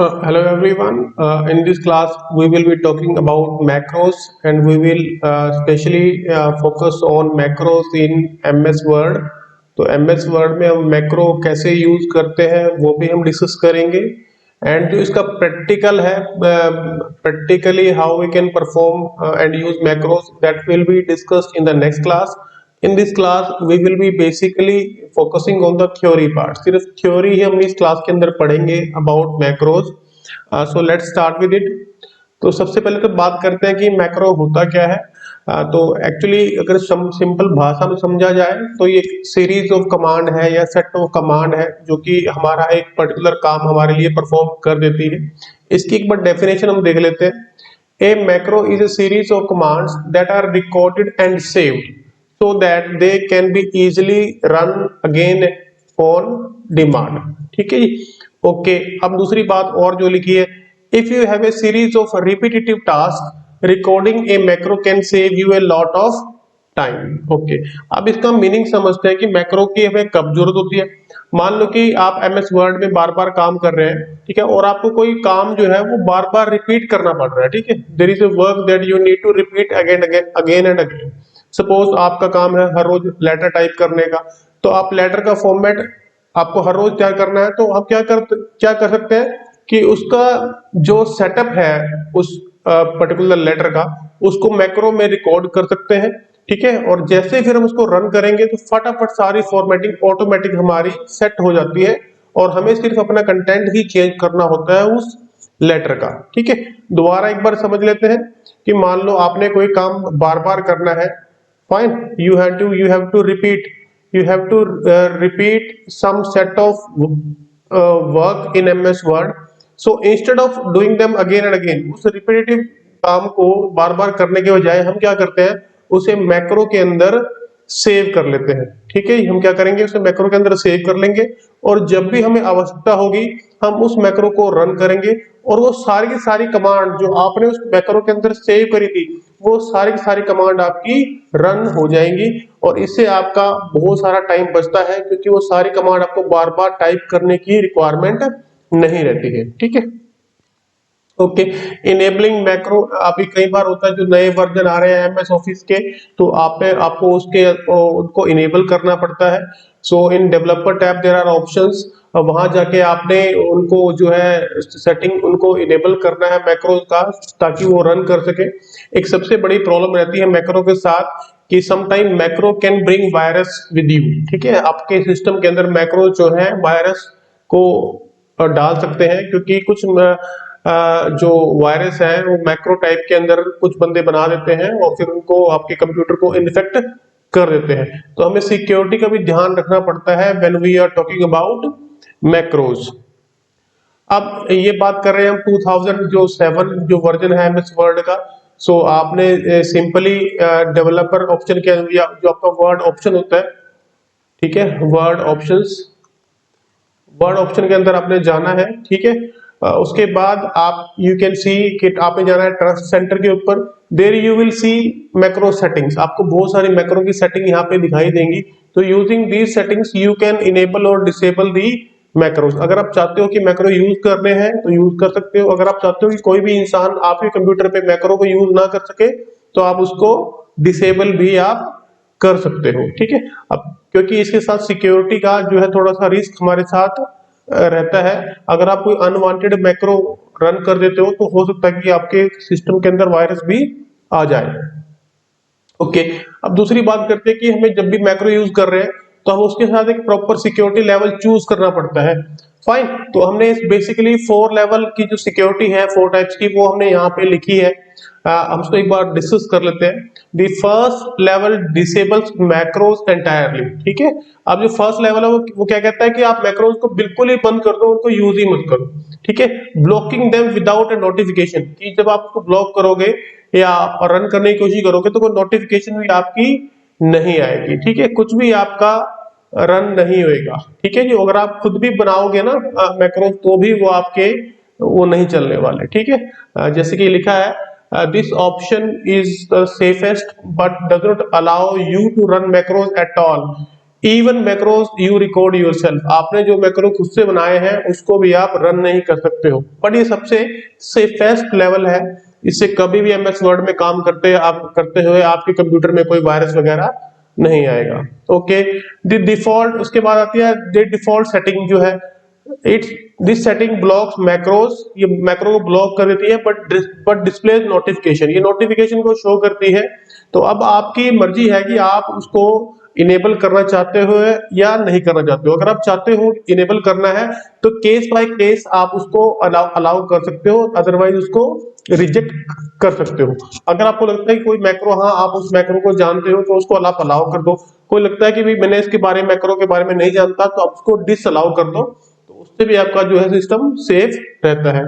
Hello everyone. In this class, we will be talking about macros, and we will specially focus on macros in MS Word. तो MS Word में हम macro कैसे use करते हैं वो भी हम डिस्कस करेंगे, एंड जो इसका प्रैक्टिकल है, practically how we can perform and use macros, that will be discussed in the next class. In this class we will be basically focusing on the theory part. सिर्फ theory ही हम इस class के अंदर पढ़ेंगे about macros. So let's start with it. तो सबसे पहले तो बात करते हैं कि मैक्रो होता क्या है. तो एक्चुअली अगर सिंपल भाषा में समझा जाए तो ये एक सीरीज ऑफ कमांड है या सेट ऑफ कमांड है जो कि हमारा एक पर्टिकुलर काम हमारे लिए परफॉर्म कर देती है. इसकी एक बार डेफिनेशन हम देख लेते हैं. A macro is a series of commands that are recorded and saved so that they can be easily run again on demand. ठीक है जी. ओके, अब दूसरी बात और जो लिखी है, if you have a series of repetitive tasks, recording a macro can save you a lot of time. Okay, अब इसका मीनिंग समझते हैं कि मैक्रो की हमें कब जरूरत होती है. मान लो कि आप एमएस वर्ड में बार बार काम कर रहे हैं, ठीक है, और आपको कोई काम जो है वो बार बार रिपीट करना पड़ रहा है. ठीक है, there is a work that you need to repeat again and again. Suppose आपका काम है हर रोज लेटर टाइप करने का, तो आप लेटर का फॉर्मेट आपको हर रोज तैयार करना है. तो हम क्या कर सकते हैं कि उसका जो सेटअप है उस पर्टिकुलर लेटर का, उसको मैक्रो में रिकॉर्ड कर सकते हैं. ठीक है, और जैसे फिर हम उसको रन करेंगे तो फटाफट सारी फॉर्मेटिंग ऑटोमेटिक हमारी सेट हो जाती है, और हमें सिर्फ अपना कंटेंट ही चेंज करना होता है उस लेटर का. ठीक है, दोबारा एक बार समझ लेते हैं कि मान लो आपने कोई काम बार बार करना है. Fine, you have to repeat some set of work in MS Word. So instead of doing them again and again, उस रिपीटेटिव काम को बार बार करने के बजाय हम क्या करते हैं, उसे मैक्रो के अंदर सेव कर लेते हैं. ठीक है, हम क्या करेंगे, उसे मैक्रो के अंदर सेव कर लेंगे, और जब भी हमें आवश्यकता होगी हम उस मैक्रो को रन करेंगे, और वो सारी की सारी कमांड जो आपने उस मैक्रो के अंदर सेव करी थी, वो सारी की सारी कमांड आपकी रन हो जाएंगी. और इससे आपका बहुत सारा टाइम बचता है, क्योंकि वो सारी कमांड आपको बार बार टाइप करने की रिक्वायरमेंट नहीं रहती है. ठीक है, ओके. इनेबलिंग मैक्रो, अभी कई बार होता है जो नए वर्जन आ रहे हैं एमएस ऑफिस के, तो आपको उनको इनेबल करना पड़ता है. So in developer tab there are options, वहां जाके आपने उनको जो है सेटिंग उनको इनेबल करना है मैक्रो का, ताकि वो रन कर सके. एक सबसे बड़ी प्रॉब्लम रहती है मैक्रो के साथ कि sometime macro can bring virus with you. ठीक है, आपके सिस्टम के अंदर मैक्रो जो है वायरस को डाल सकते हैं, क्योंकि कुछ जो वायरस है वो मैक्रो टाइप के अंदर कुछ बंदे बना देते हैं और फिर उनको आपके कंप्यूटर को इन्फेक्ट कर देते हैं. तो हमें सिक्योरिटी का भी ध्यान रखना पड़ता है when we are talking about macros. अब ये बात कर रहे हैं हम 2007 जो वर्जन है एमएस वर्ड का. सो आपने सिंपली डेवलपर ऑप्शन के जो आपका वर्ड ऑप्शन होता है, ठीक है, वर्ड ऑप्शन के अंदर आपने जाना है. ठीक है, उसके बाद आप यू कैन सी कि आपने जाना है ट्रस्ट सेंटर के ऊपर. There you will see macro settings, आपको बहुत सारी मैक्रो की सेटिंग यहाँ पे दिखाई देंगी. तो using these settings you can enable और डिसेबल दी मैक्रोस. अगर आप चाहते हो कि मैक्रो यूज करने हैं तो यूज कर सकते हो. अगर आप चाहते हो कि कोई भी इंसान आपके कंप्यूटर पे मैक्रो को यूज ना कर सके, तो आप उसको डिसेबल भी आप कर सकते हो. ठीक है, अब क्योंकि इसके साथ सिक्योरिटी का जो है थोड़ा सा रिस्क हमारे साथ रहता है. अगर आप कोई अनवांटेड मैक्रो रन कर देते हो तो हो सकता है कि आपके सिस्टम के अंदर वायरस भी आ जाए. ओके, अब दूसरी बात करते हैं कि हमें जब भी मैक्रो यूज कर रहे हैं तो हम उसके साथ एक प्रॉपर सिक्योरिटी लेवल चूज करना पड़ता है. फाइन, तो हमने बेसिकली 4 लेवल की जो सिक्योरिटी है 4 टाइप्स की, वो हमने यहाँ पे लिखी है. हम उसको एक बार डिस्कस कर लेते हैं. The first level disables macros entirely. ठीक है, अब जो फर्स्ट लेवल है वो क्या कहता है कि आप मैक्रोज को बिल्कुल ही बंद कर दो, उनको यूज ही मत करो. ठीक है, ब्लॉकिंग देम विदाउट ए नोटिफिकेशन, कि जब आप उसको ब्लॉक करोगे या रन करने की कोशिश करोगे तो कोई नोटिफिकेशन भी आपकी नहीं आएगी. ठीक है, कुछ भी आपका रन नहीं होएगा. ठीक है जी, अगर आप खुद भी बनाओगे ना मैक्रोज तो भी वो आपके वो नहीं चलने वाले. ठीक है, जैसे कि लिखा है this option is the safest but does not allow you to run macros at all even macros you record yourself, आपने जो मैक्रो खुद से बनाए हैं उसको भी आप रन नहीं कर सकते हो, बट ये सबसे सेफेस्ट लेवल है। इससे कभी भी एमएस वर्ड में काम करते हुए आपके कंप्यूटर में कोई वायरस वगैरह नहीं आएगा। ओके, द डिफॉल्ट, उसके बाद आती है द डिफॉल्ट सेटिंग जो है, it's this setting blocks macros, ये मैक्रो को ब्लॉक कर देती है, बट डिस्प्ले नोटिफिकेशन, ये नोटिफिकेशन को शो करती है। तो अब आपकी मर्जी है कि आप उसको इनेबल करना चाहते हो या नहीं करना चाहते हो। अगर आप चाहते हो इनेबल करना है तो केस बाय केस आप उसको अलाउ कर सकते हो, अदरवाइज उसको रिजेक्ट कर सकते हो। अगर आपको लगता है कि कोई मैक्रो, हाँ आप उस मैक्रो को जानते हो तो उसको आप अलाउ कर दो। कोई लगता है कि भाई मैंने इसके बारे में, मैक्रो के बारे में नहीं जानता, तो आप उसको डिस अलाउ कर दो, तो उससे भी आपका जो है सिस्टम सेफ रहता है।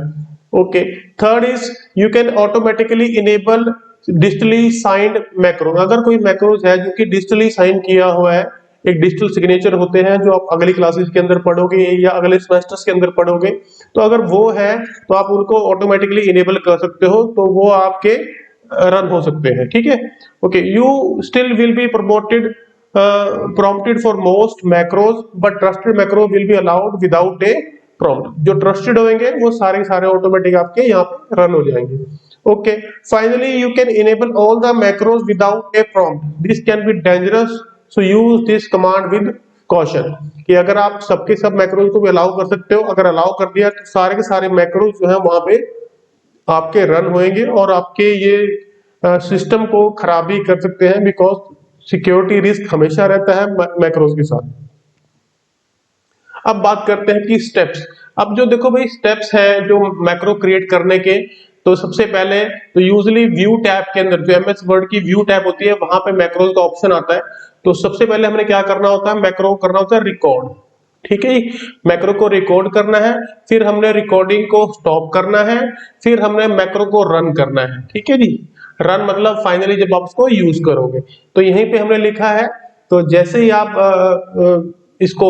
Okay, third is you can automatically enable digitally signed macro. अगर कोई मैक्रोज है जो कि डिजिटली साइन किया हुआ है, एक डिजिटल सिग्नेचर होते हैं जो आप अगली क्लासेस के अंदर पढ़ोगे या अगले सेमेस्टर्स के अंदर पढ़ोगे, तो अगर वो है तो आप उनको ऑटोमेटिकली इनेबल कर सकते हो, तो वो आपके रन हो सकते हैं। ठीक है, okay, you still will be prompted for most macros, but trusted macro will be allowed without a prompt। जो ट्रस्टेड होंगे वो सारे सारे ऑटोमेटिक आपके यहाँ पे रन हो जाएंगे। Okay, finally you can enable all the macros without A prompt, this can be dangerous, so use this command with caution. कि अगर आप सबके सब मैक्रोज को भी अलाउ कर सकते हो, अगर अलाउ कर दिया तो सारे के सारे मैक्रोज जो है वहां पे आपके रन होंगे और आपके ये सिस्टम को खराबी कर सकते हैं, बिकॉज सिक्योरिटी रिस्क हमेशा रहता है मैक्रोज के साथ। अब बात करते हैं कि स्टेप्स। अब जो देखो भाई स्टेप्स हैं जो मैक्रो क्रिएट करने के, तो सबसे पहले तो यूजुअली व्यू टैब के अंदर, जो एमएस वर्ड की व्यू टैब होती है, वहां पे मैक्रोज का ऑप्शन आता है। तो सबसे पहले हमने क्या करना होता है, मैक्रो करना होता है रिकॉर्ड। ठीक है, मैक्रो को रिकॉर्ड करना है, फिर हमने रिकॉर्डिंग को स्टॉप करना है, फिर हमने मैक्रो को रन करना है। ठीक है जी, रन मतलब फाइनली जब आप उसको यूज करोगे। तो यहीं पे हमने लिखा है, तो जैसे ही आप इसको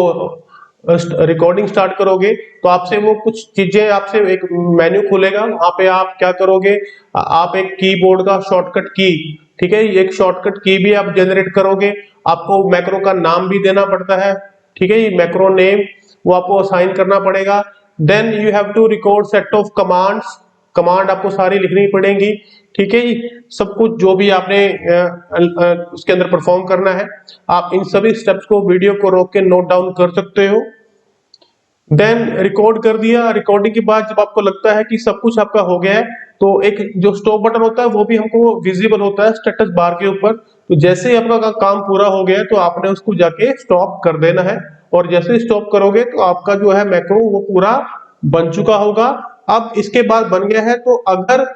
रिकॉर्डिंग स्टार्ट करोगे तो आपसे वो कुछ चीजें, आपसे एक मेन्यू खुलेगा, वहां पे आप क्या करोगे, आप एक कीबोर्ड का शॉर्टकट की, ठीक है, एक शॉर्टकट की भी आप जनरेट करोगे। आपको मैक्रो का नाम भी देना पड़ता है, ठीक है, ये मैक्रो नेम वो आपको असाइन करना पड़ेगा। Then you have to record set of commands, command आपको सारी लिखनी पड़ेंगी। ठीक है जी, सब कुछ जो भी आपने उसके अंदर परफॉर्म करना है, आप इन सभी स्टेप्स को वीडियो को रोक के नोट डाउन कर सकते हो। देन रिकॉर्ड कर दिया, रिकॉर्डिंग के बाद जब आपको लगता है कि सब कुछ आपका हो गया है, तो एक जो स्टॉप बटन होता है वो भी हमको विजिबल होता है स्टेटस बार के ऊपर। तो जैसे ही आपका काम पूरा हो गया तो आपने उसको जाके स्टॉप कर देना है, और जैसे स्टॉप करोगे तो आपका जो है मैक्रो वो पूरा बन चुका होगा। अब इसके बाद बन गया है, तो अगर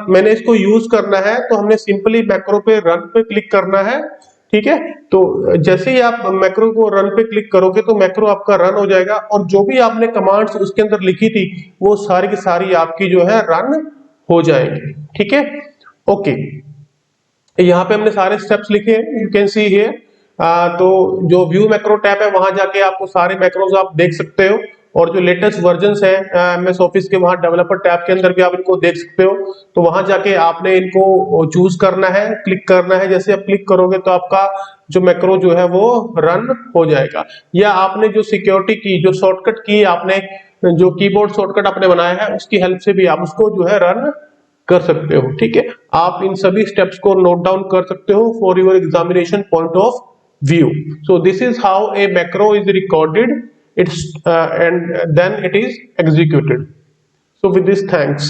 मैंने इसको यूज करना है तो हमने सिंपली मैक्रो पे रन पे क्लिक करना है। ठीक है, तो जैसे ही आप मैक्रो को रन पे क्लिक करोगे तो मैक्रो आपका रन हो जाएगा, और जो भी आपने कमांड्स उसके अंदर लिखी थी वो सारी की सारी आपकी जो है रन हो जाएंगी। ठीक है, ओके, यहाँ पे हमने सारे स्टेप्स लिखे हैं, यू कैन सी हियर। तो जो व्यू मैक्रो टैब है वहां जाके आपको सारे मैक्रोज आप देख सकते हो, और जो लेटेस्ट वर्जन्स है एमएस ऑफिस के, वहां डेवलपर टैब के अंदर भी आप इनको देख सकते हो। तो वहां जाके आपने इनको चूज करना है, क्लिक करना है, जैसे आप क्लिक करोगे तो आपका जो मैक्रो जो है वो रन हो जाएगा। या आपने जो सिक्योरिटी की, जो शॉर्टकट की आपने, जो कीबोर्ड शॉर्टकट आपने बनाया है, उसकी हेल्प से भी आप उसको जो है रन कर सकते हो। ठीक है, आप इन सभी स्टेप्स को नोट डाउन कर सकते हो for your examination point of view. So this is how a macro is recorded, it's and then it is executed. So with this, thanks.